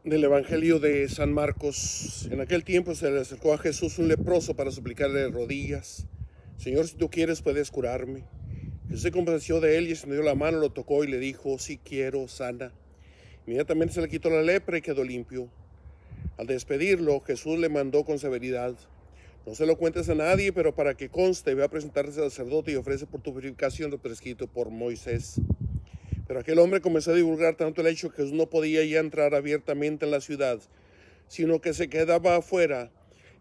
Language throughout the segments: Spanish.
Del Evangelio de San Marcos. En aquel tiempo se le acercó a Jesús un leproso para suplicarle de rodillas: Señor, si tú quieres, puedes curarme. Jesús se compadeció de él y extendió la mano, lo tocó y le dijo: sí quiero, sana. Inmediatamente se le quitó la lepra y quedó limpio. Al despedirlo, Jesús le mandó con severidad: no se lo cuentes a nadie, pero para que conste, ve a presentarse al sacerdote y ofrece por tu purificación lo prescrito por Moisés. Pero aquel hombre comenzó a divulgar tanto el hecho que Jesús no podía ya entrar abiertamente en la ciudad, sino que se quedaba afuera,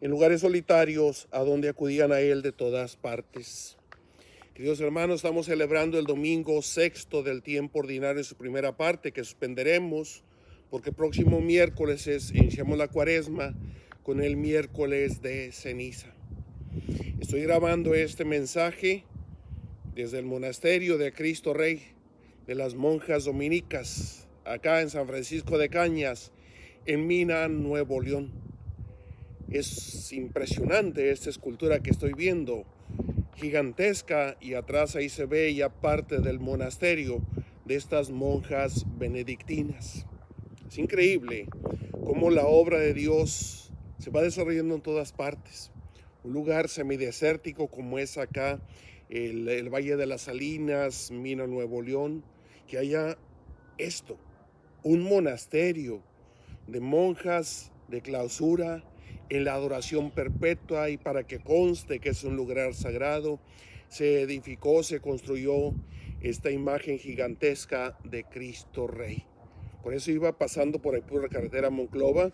en lugares solitarios, a donde acudían a él de todas partes. Queridos hermanos, estamos celebrando el domingo sexto del tiempo ordinario en su primera parte, que suspenderemos, porque el próximo miércoles iniciamos la cuaresma con el miércoles de ceniza. Estoy grabando este mensaje desde el monasterio de Cristo Rey de las monjas dominicas, acá en San Francisco de Cañas, en Mina, Nuevo León. Es impresionante esta escultura que estoy viendo, gigantesca, y atrás ahí se ve ya parte del monasterio de estas monjas benedictinas. Es increíble cómo la obra de Dios se va desarrollando en todas partes. Un lugar semidesértico como es acá, el Valle de las Salinas, Mina, Nuevo León, que haya esto, un monasterio de monjas de clausura en la adoración perpetua, y para que conste que es un lugar sagrado, se edificó, se construyó esta imagen gigantesca de Cristo Rey. Por eso iba pasando por ahí por la carretera Monclova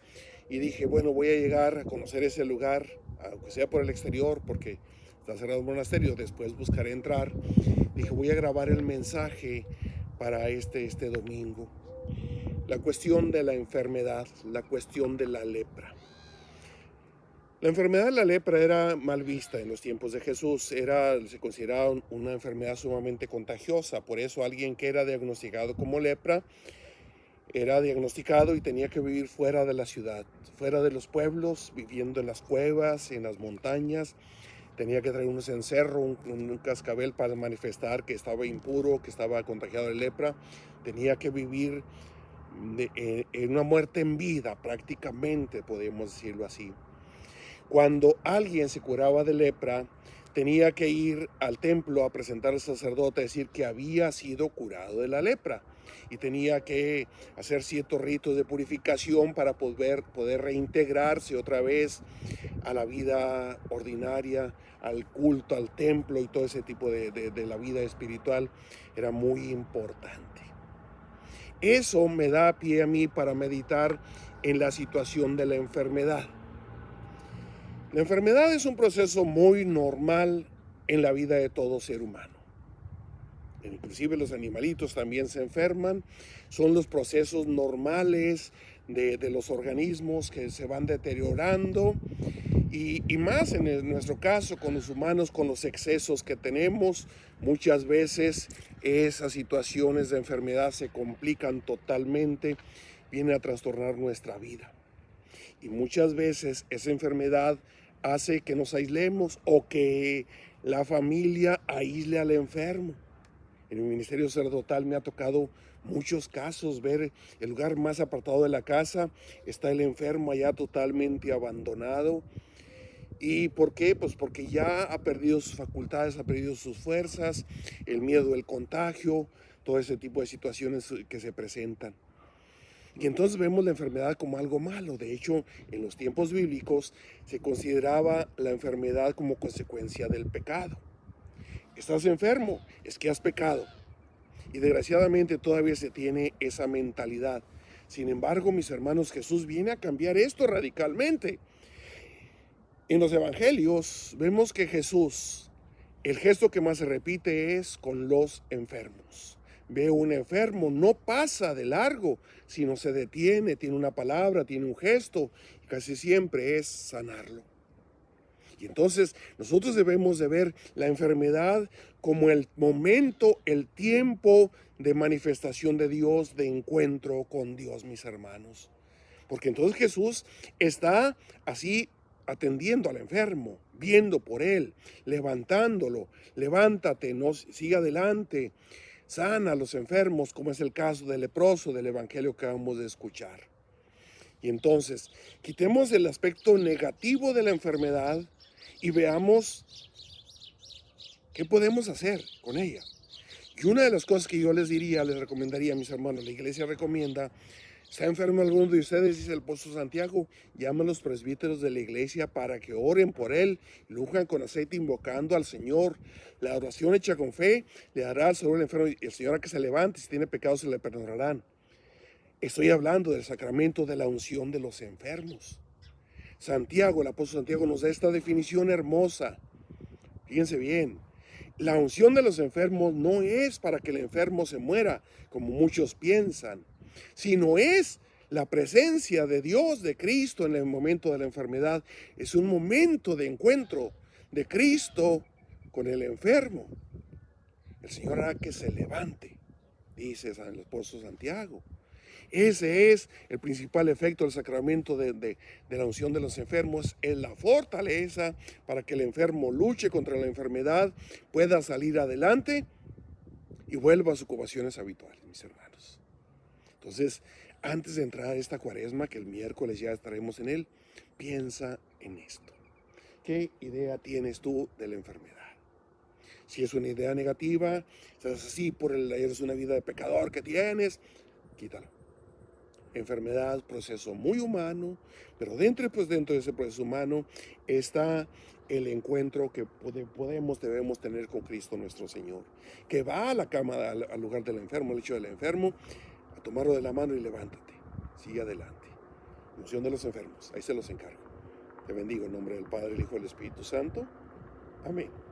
y dije, bueno, voy a llegar a conocer ese lugar, aunque sea por el exterior, porque está cerrado el monasterio, después buscaré entrar. Dije, voy a grabar el mensaje para este domingo. La cuestión de la enfermedad, la cuestión de la lepra. La enfermedad de la lepra era mal vista en los tiempos de Jesús, se consideraba una enfermedad sumamente contagiosa. Por eso alguien que era diagnosticado como lepra era diagnosticado y tenía que vivir fuera de la ciudad, fuera de los pueblos, viviendo en las cuevas, en las montañas. Tenía que traer un cencerro, un cascabel para manifestar que estaba impuro, que estaba contagiado de lepra. Tenía que vivir en una muerte en vida, prácticamente, podemos decirlo así. Cuando alguien se curaba de lepra, tenía que ir al templo a presentar al sacerdote, a decir que había sido curado de la lepra, y tenía que hacer ciertos ritos de purificación para poder reintegrarse otra vez a la vida ordinaria, al culto, al templo y todo ese tipo de la vida espiritual. Era muy importante. Eso me da pie a mí para meditar en la situación de la enfermedad. La enfermedad es un proceso muy normal en la vida de todo ser humano. Inclusive los animalitos también se enferman. Son los procesos normales de los organismos que se van deteriorando. Y más en nuestro caso con los humanos, con los excesos que tenemos, muchas veces esas situaciones de enfermedad se complican totalmente, vienen a trastornar nuestra vida. Y muchas veces esa enfermedad hace que nos aislemos o que la familia aísle al enfermo. En el ministerio sacerdotal me ha tocado muchos casos ver el lugar más apartado de la casa, está el enfermo allá totalmente abandonado. ¿Y por qué? Pues porque ya ha perdido sus facultades, ha perdido sus fuerzas, el miedo del contagio, todo ese tipo de situaciones que se presentan. Y entonces vemos la enfermedad como algo malo. De hecho, en los tiempos bíblicos se consideraba la enfermedad como consecuencia del pecado. Estás enfermo, es que has pecado. Y desgraciadamente todavía se tiene esa mentalidad. Sin embargo, mis hermanos, Jesús viene a cambiar esto radicalmente. En los evangelios vemos que Jesús, el gesto que más se repite es con los enfermos. Ve un enfermo, no pasa de largo, sino se detiene, tiene una palabra, tiene un gesto, y casi siempre es sanarlo. Y entonces nosotros debemos de ver la enfermedad como el momento, el tiempo de manifestación de Dios, de encuentro con Dios, mis hermanos. Porque entonces Jesús está así atendiendo al enfermo, viendo por él, levantándolo. Levántate, no, sigue adelante, sana a los enfermos, como es el caso del leproso del evangelio que acabamos de escuchar. Y entonces, quitemos el aspecto negativo de la enfermedad y veamos qué podemos hacer con ella. Y una de las cosas que yo les recomendaría a mis hermanos, la iglesia recomienda, está enfermo alguno de ustedes, dice el apóstol Santiago, llaman a los presbíteros de la iglesia para que oren por él, lo unjan con aceite invocando al Señor. La oración hecha con fe le dará al Señor el enfermo y el Señor a que se levante, si tiene pecados se le perdonarán. Estoy hablando del sacramento de la unción de los enfermos. Santiago, el apóstol Santiago nos da esta definición hermosa. Fíjense bien, la unción de los enfermos no es para que el enfermo se muera, como muchos piensan, sino es la presencia de Dios, de Cristo en el momento de la enfermedad. Es un momento de encuentro de Cristo con el enfermo. El Señor hará que se levante, dice el apóstol Santiago. Ese es el principal efecto del sacramento de la unción de los enfermos, es la fortaleza para que el enfermo luche contra la enfermedad, pueda salir adelante y vuelva a sus ocupaciones habituales, mis hermanos. Entonces, antes de entrar a esta cuaresma, que el miércoles ya estaremos en él, piensa en esto. ¿Qué idea tienes tú de la enfermedad? Si es una idea negativa, estás así eres una vida de pecador que tienes, quítalo. Enfermedad, proceso muy humano, pero dentro de ese proceso humano está el encuentro que debemos tener con Cristo nuestro Señor, que va a la cama, al lugar del enfermo, al lecho del enfermo, a tomarlo de la mano y levántate, sigue adelante. Unción de los enfermos, ahí se los encargo. Te bendigo en nombre del Padre, el Hijo y el Espíritu Santo. Amén.